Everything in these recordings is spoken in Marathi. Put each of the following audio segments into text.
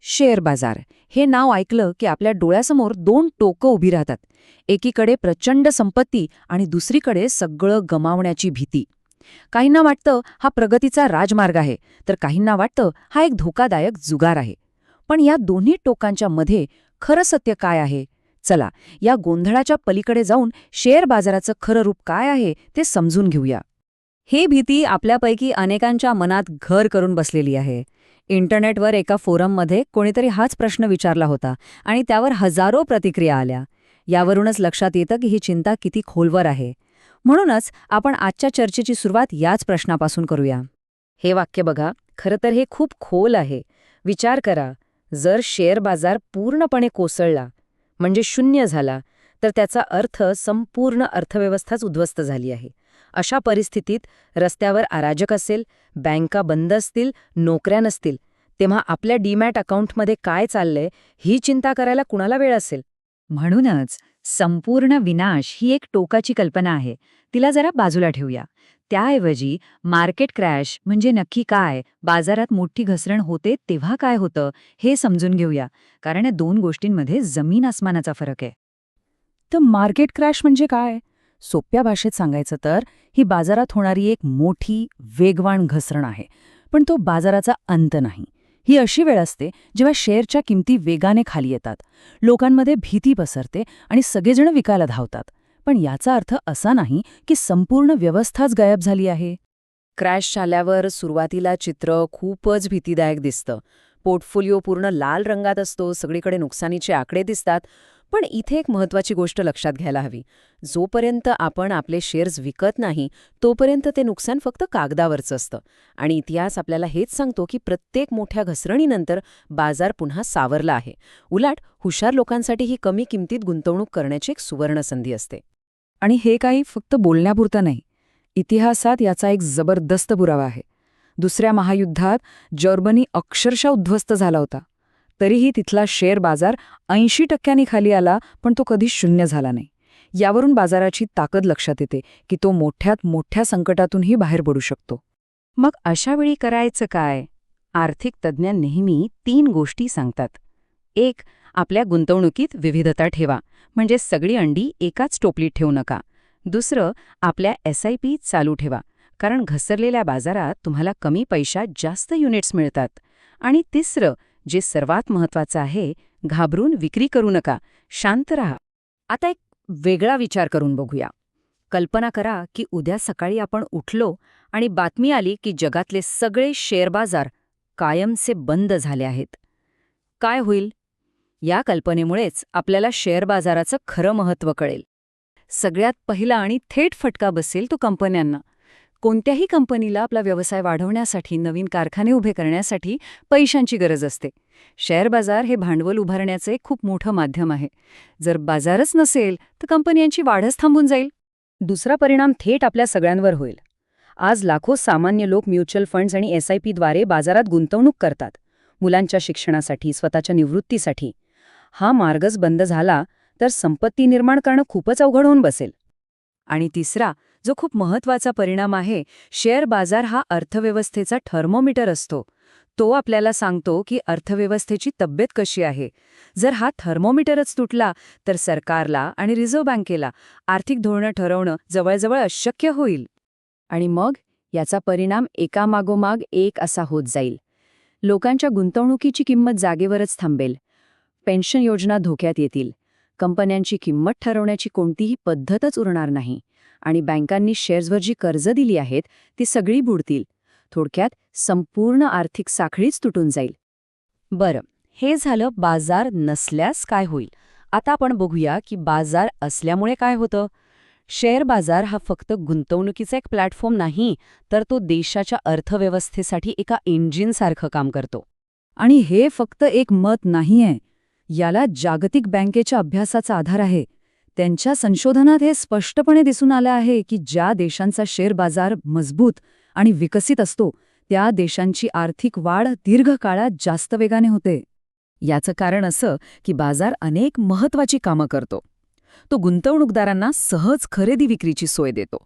शेअर बाजार हे नाव ऐकलं की आपल्या डोळ्यासमोर दोन टोकं उभी राहतात. एकीकडे प्रचंड संपत्ती आणि दुसरीकडे सगळं गमावण्याची भीती. काहींना वाटतं हा प्रगतीचा राजमार्ग आहे, तर काहींना वाटतं हा एक धोकादायक जुगार आहे. पण या दोन्ही टोकांच्या मध्ये खरं सत्य काय आहे? चला, या गोंधळाच्या पलीकडे जाऊन शेअर बाजाराचं खरं रूप काय आहे ते समजून घेऊया. ही भीती आपल्यापैकी अनेकांच्या मनात घर करून बसलेली आहे. इंटरनेटवर एका फोरममध्ये कोणीतरी हाच प्रश्न विचारला होता आणि त्यावर हजारो प्रतिक्रिया आल्या. यावरूनच लक्षात येतं की ही चिंता किती खोलवर आहे. म्हणूनच आपण आजच्या चर्चेची सुरुवात याच प्रश्नापासून करूया. हे वाक्य बघा, खरं तर हे खूप खोल आहे. विचार करा, जर शेअर बाजार पूर्णपणे कोसळला, म्हणजे शून्य झाला, तर त्याचा अर्थ संपूर्ण अर्थव्यवस्थाच उद्ध्वस्त झाली आहे. अशा परिस्थितीत रस्त्यावर अराजक असेल, बँका बंद असतील, नोकऱ्या नसतील, तेव्हा आपल्या डीमॅट अकाउंटमध्ये काय चाललंय ही चिंता करायला कुणाला वेळ असेल? म्हणूनच संपूर्ण विनाश ही एक टोकाची कल्पना आहे. तिला जरा बाजूला ठेवूया. त्याऐवजी मार्केट क्रॅश म्हणजे नक्की काय, बाजारात मोठी घसरण होते तेव्हा काय होतं हे समजून घेऊया. कारण या दोन गोष्टींमध्ये जमीन आसमानाचा फरक आहे. तर मार्केट क्रॅश म्हणजे काय? सोप्या भाषेत सांगायचं तर ही बाजारात होणारी एक मोठी, वेगवान घसरण आहे. पण तो बाजाराचा अंत नाही. ही अशी वेळ असते जेव्हा शेअरच्या किमती वेगाने खाली येतात, लोकांमध्ये भीती पसरते आणि सगळेजण विकायला धावतात. पण याचा अर्थ असा नाही की संपूर्ण व्यवस्थाच गायब झाली आहे. क्रॅश झाल्यावर सुरुवातीला चित्र खूपच भीतीदायक दिसतं. पोर्टफोलिओ पूर्ण लाल रंगात असतो, सगळीकडे नुकसानीचे आकडे दिसतात. पण इथे एक महत्त्वाची गोष्ट लक्षात घ्यायला हवी. जोपर्यंत आपण आपले शेअर्स विकत नाही, तोपर्यंत ते नुकसान फक्त कागदावरचं असतं. आणि इतिहास आपल्याला हेच सांगतो की प्रत्येक मोठ्या घसरणीनंतर बाजार पुन्हा सावरला आहे. उलट हुशार लोकांसाठी ही कमी किमतीत गुंतवणूक करण्याची एक सुवर्णसंधी असते. आणि हे काही फक्त बोलण्यापुरतं नाही. इतिहासात याचा एक जबरदस्त पुरावा आहे. दुसऱ्या महायुद्धात जर्मनी अक्षरशः उद्ध्वस्त झाला होता. तरीही तिथला शेअर बाजार 80% खाली आला, पण तो कधी शून्य झाला नाही. यावरून बाजाराची ताकद लक्षात येते की तो मोठ्यात मोठ्या संकटातूनही बाहेर पडू शकतो. मग अशा वेळी करायचं काय? आर्थिक तज्ज्ञ नेहमी 3 गोष्टी सांगतात. 1. आपल्या गुंतवणुकीत विविधता ठेवा, म्हणजे सगळी अंडी एकाच टोपलीत ठेवू नका. दुसरं, आपल्या SIP चालू ठेवा, कारण घसरलेल्या बाजारात तुम्हाला कमी पैशात जास्त युनिट्स मिळतात. आणि तिसरं, जे सर्वात महत्त्वाचं आहे, घाबरून विक्री करू नका, शांत रहा. आता एक वेगळा विचार करून बघूया. कल्पना करा की उद्या सकाळी आपण उठलो आणि बातमी आली की जगातले सगळे शेअर बाजार कायमचे बंद झाले आहेत. काय होईल? या कल्पनेमुळेच आपल्याला शेअर बाजाराचं खरं महत्त्व कळेल. सगळ्यात पहिला आणि थेट फटका बसेल तो कंपन्यांना. कोणत्याही कंपनीला आपला व्यवसाय वाढवण्यासाठी, नवीन कारखाने उभे करण्यासाठी पैशांची गरज असते. शेअर बाजार हे भांडवल उभारण्याचं एक खूप मोठं माध्यम आहे. जर बाजारच नसेल तर कंपन्यांची वाढच थांबून जाईल. दुसरा परिणाम थेट आपल्या सगळ्यांवर होईल. आज लाखो सामान्य लोक म्युच्युअल फंड्स आणि SIPद्वारे बाजारात गुंतवणूक करतात, मुलांच्या शिक्षणासाठी, स्वतःच्या निवृत्तीसाठी. हा मार्गच बंद झाला तर संपत्ती निर्माण करणं खूपच अवघड होऊन बसेल. आणि तिसरा, जो खूप महत्त्वाचा परिणाम आहे, शेअर बाजार हा अर्थव्यवस्थेचा थर्मोमीटर असतो. तो आपल्याला सांगतो की अर्थव्यवस्थेची तब्येत कशी आहे. जर हा थर्मोमीटरच तुटला तर सरकारला आणि रिझर्व्ह बँकेला आर्थिक धोरणं ठरवणं जवळजवळ अशक्य होईल. आणि मग याचा परिणाम एकामागोमाग एक असा होत जाईल. लोकांच्या गुंतवणुकीची किंमत जागेवरच थांबेल. पेन्शन योजना धोक्यात येतील. कंपन्यांची किंमत ठरवण्याची कोणतीही पद्धतच उरणार नाही. आणि बँकांनी शेअर्सवर जी कर्ज दिली आहेत ती सगळी बुडतील. थोडक्यात संपूर्ण आर्थिक साखळीच तुटून जाईल. बरं, हे झालं बाजार नसल्यास काय होईल. आता आपण बघूया की बाजार असल्यामुळे काय होतं. शेअर बाजार हा फक्त गुंतवणुकीचा एक प्लॅटफॉर्म नाही, तर तो देशाच्या अर्थव्यवस्थेसाठी एका इंजिनसारखं काम करतो. आणि हे फक्त एक मत नाहीये. याला जागतिक बँकेच्या अभ्यासाचा आधार आहे. त्यांच्या संशोधनात हे स्पष्टपणे दिसून आलं आहे की ज्या देशांचा शेअर बाजार मजबूत आणि विकसित असतो, त्या देशांची आर्थिक वाढ दीर्घकाळात जास्त वेगाने होते. याचं कारण असं की बाजार अनेक महत्त्वाची कामं करतो. तो गुंतवणूकदारांना सहज खरेदी विक्रीची सोय देतो.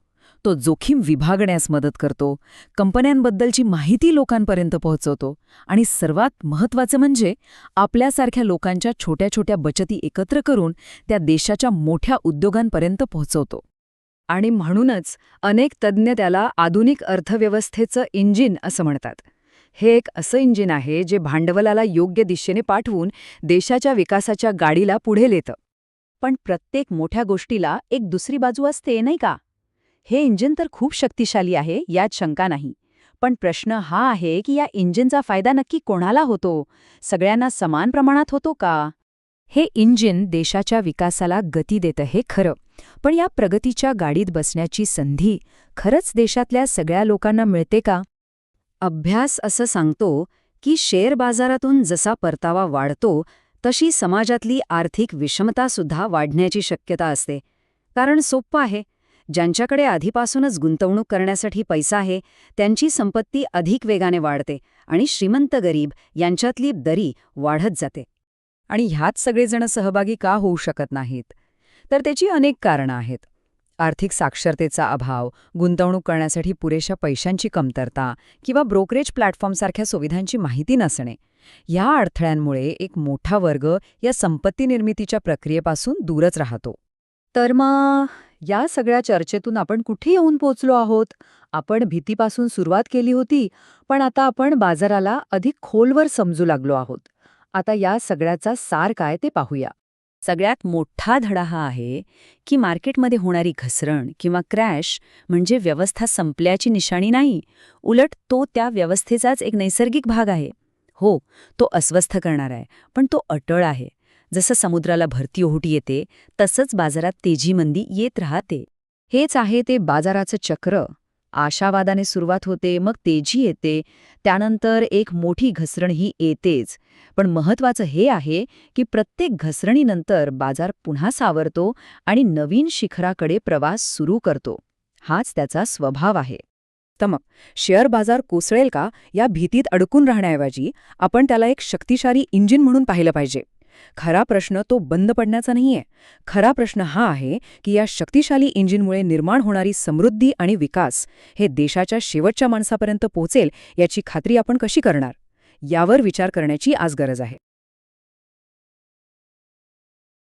तो जोखीम विभागण्यास मदत करतो, कंपन्यांबद्दलची माहिती लोकांपर्यंत पोहोचवतो आणि सर्वात महत्त्वाचं म्हणजे आपल्यासारख्या लोकांच्या छोट्या छोट्या बचती एकत्र करून त्या देशाच्या मोठ्या उद्योगांपर्यंत पोहोचवतो. आणि म्हणूनच अनेक तज्ज्ञ त्याला आधुनिक अर्थव्यवस्थेचं इंजिन असं म्हणतात. हे एक असं इंजिन आहे जे भांडवलाला योग्य दिशेने पाठवून देशाच्या विकासाच्या गाडीला पुढे नेतं. पण प्रत्येक मोठ्या गोष्टीला एक दुसरी बाजू असते, नाही का? हे इंजिन तर खूप शक्तिशाली आहे, यात शंका नाही. पण प्रश्न हा आहे की या इंजिनचा फायदा नक्की कोणाला होतो? सगळ्यांना समान प्रमाणात होतो का? हे इंजिन देशाच्या विकासाला गती देतं हे खरं, पण या प्रगतीच्या गाडीत बसण्याची संधी खरंच देशातल्या सगळ्या लोकांना मिळते का? अभ्यास असं सांगतो की शेअर बाजारातून जसा परतावा वाढतो तशी समाजातली आर्थिक विषमतासुद्धा वाढण्याची शक्यता असते. कारण सोपं आहे, ज्यांच्याकडे आधीपासूनच गुंतवणूक करण्यासाठी पैसा आहे त्यांची संपत्ती अधिक वेगाने वाढते आणि श्रीमंत गरीब यांच्यातली दरी वाढत जाते. आणि ह्यात सगळेजण सहभागी का होऊ शकत नाहीत? तर त्याची अनेक कारणं आहेत. आर्थिक साक्षरतेचा अभाव, गुंतवणूक करण्यासाठी पुरेशा पैशांची कमतरता किंवा ब्रोकरेज प्लॅटफॉर्मसारख्या सुविधांची माहिती नसणे. या अडथळ्यांमुळे एक मोठा वर्ग या संपत्ती निर्मितीच्या प्रक्रियेपासून दूरच राहतो. तर मग या सगळ्या चर्चेतून आपण कुठे येऊन पोचलो आहोत? आपण भीतीपासून सुरुवात केली होती, पण आता आपण बाजाराला अधिक खोलवर समजू लागलो आहोत. आता या सगळ्याचा सार काय ते पाहूया. सगळ्यात मोठा धडा हा आहे की मार्केटमध्ये होणारी घसरण किंवा क्रॅश म्हणजे व्यवस्था संपल्याची निशाणी नाही, उलट तो त्या व्यवस्थेचाच एक नैसर्गिक भाग आहे. हो, तो अस्वस्थ करणार आहे, पण तो अटळ आहे. जसं समुद्राला भरती ओहोटी येते तसंच बाजारात तेजीमंदी येत राहते. हेच आहे ते बाजाराचं चक्र. आशावादाने सुरुवात होते, मग तेजी येते, त्यानंतर एक मोठी घसरण ही येतेच. पण महत्त्वाचं हे आहे की प्रत्येक घसरणीनंतर बाजार पुन्हा सावरतो आणि नवीन शिखराकडे प्रवास सुरू करतो. हाच त्याचा स्वभाव आहे. तर मग शेअर बाजार कोसळेल का या भीतीत अडकून राहण्याऐवजी आपण त्याला एक शक्तिशाली इंजिन म्हणून पाहिलं पाहिजे. खरा प्रश्न तो बंद पडण्याचा नाहीये. खरा प्रश्न हा आहे की या शक्तिशाली इंजिनमुळे निर्माण होणारी समृद्धी आणि विकास हे देशाच्या शेवटच्या माणसापर्यंत पोहोचेल याची खात्री आपण कशी करणार? यावर विचार करण्याची आज गरज आहे.